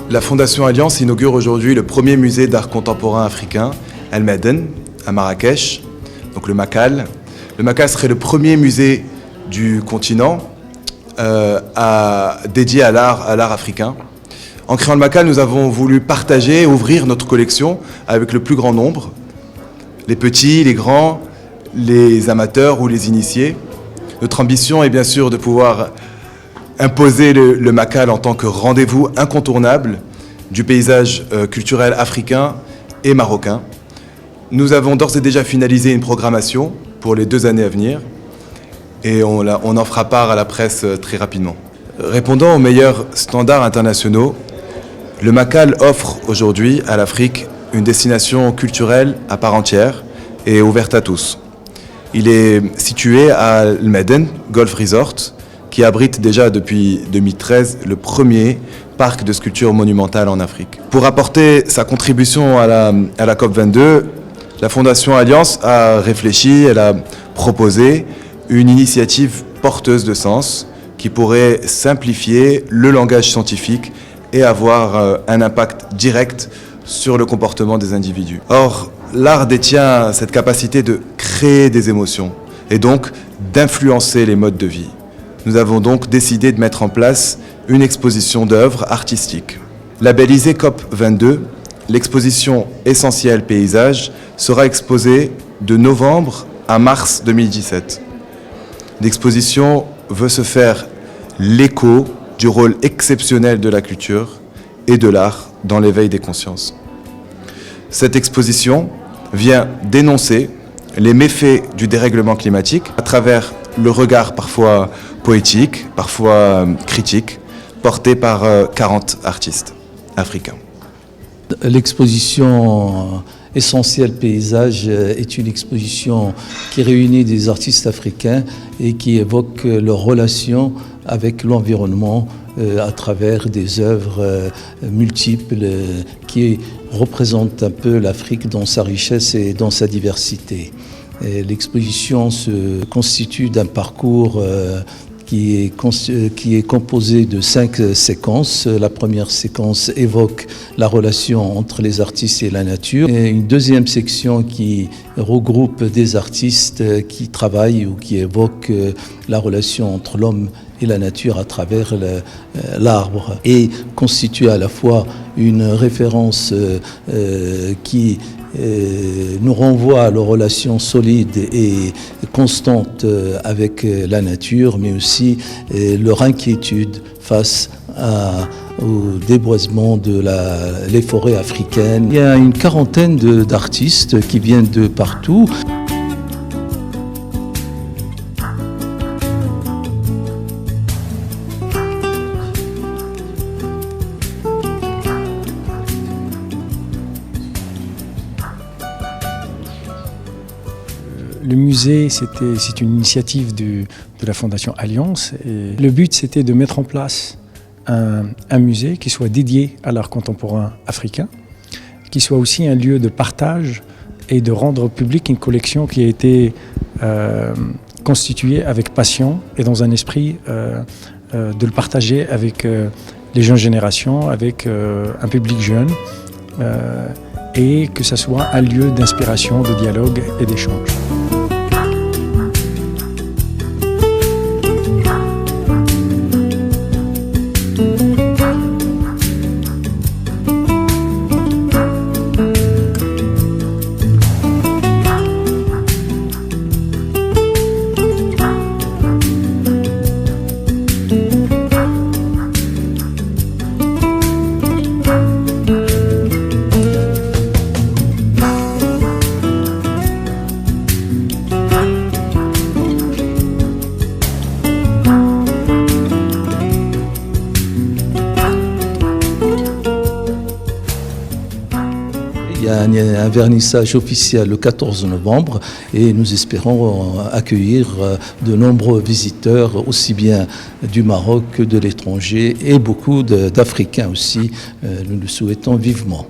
La Fondation Alliance inaugure aujourd'hui le premier musée d'art contemporain africain, El Meden, à Marrakech, donc le Makal. Le Makal serait le premier musée du continent dédié à l'art africain. En créant le Makal, nous avons voulu partager, ouvrir notre collection avec le plus grand nombre, les petits, les grands, les amateurs ou les initiés. Notre ambition est bien sûr de pouvoir imposer le Makal en tant que rendez-vous incontournable du paysage culturel africain et marocain. Nous avons d'ores et déjà finalisé une programmation pour les 2 années à venir et on en fera part à la presse très rapidement. Répondant aux meilleurs standards internationaux, le Makal offre aujourd'hui à l'Afrique une destination culturelle à part entière et ouverte à tous. Il est situé à El Meden Golf Resort, qui abrite déjà depuis 2013 le premier parc de sculpture monumentale en Afrique. Pour apporter sa contribution à la COP22, la Fondation Alliance a réfléchi, elle a proposé une initiative porteuse de sens qui pourrait simplifier le langage scientifique et avoir un impact direct sur le comportement des individus. Or, l'art détient cette capacité de créer des émotions et donc d'influencer les modes de vie. Nous avons donc décidé de mettre en place une exposition d'œuvres artistiques. Labellisée COP22, l'exposition Essentiel Paysage sera exposée de novembre à mars 2017. L'exposition veut se faire l'écho du rôle exceptionnel de la culture et de l'art dans l'éveil des consciences. Cette exposition vient dénoncer les méfaits du dérèglement climatique à travers le regard parfois poétique, parfois critique, porté par 40 artistes africains. L'exposition Essentiel Paysage est une exposition qui réunit des artistes africains et qui évoque leur relation avec l'environnement à travers des œuvres multiples qui représentent un peu l'Afrique dans sa richesse et dans sa diversité. L'exposition se constitue d'un parcours qui est composé de 5 séquences. La première séquence évoque la relation entre les artistes et la nature. Et une deuxième section qui regroupe des artistes qui travaillent ou qui évoquent la relation entre l'homme et la nature à travers l'arbre, et constitue à la fois une référence qui nous renvoie à leur relation solide et constante avec la nature, mais aussi leur inquiétude face au déboisement les forêts africaines. Il y a une quarantaine d'artistes qui viennent de partout. Le musée, c'est une initiative de la Fondation Alliance. Et le but, c'était de mettre en place un musée qui soit dédié à l'art contemporain africain, qui soit aussi un lieu de partage et de rendre public une collection qui a été constituée avec passion et dans un esprit de le partager avec les jeunes générations, avec un public jeune, et que ça soit un lieu d'inspiration, de dialogue et d'échange. Il y a un vernissage officiel le 14 novembre et nous espérons accueillir de nombreux visiteurs, aussi bien du Maroc que de l'étranger, et beaucoup d'Africains aussi. Nous le souhaitons vivement.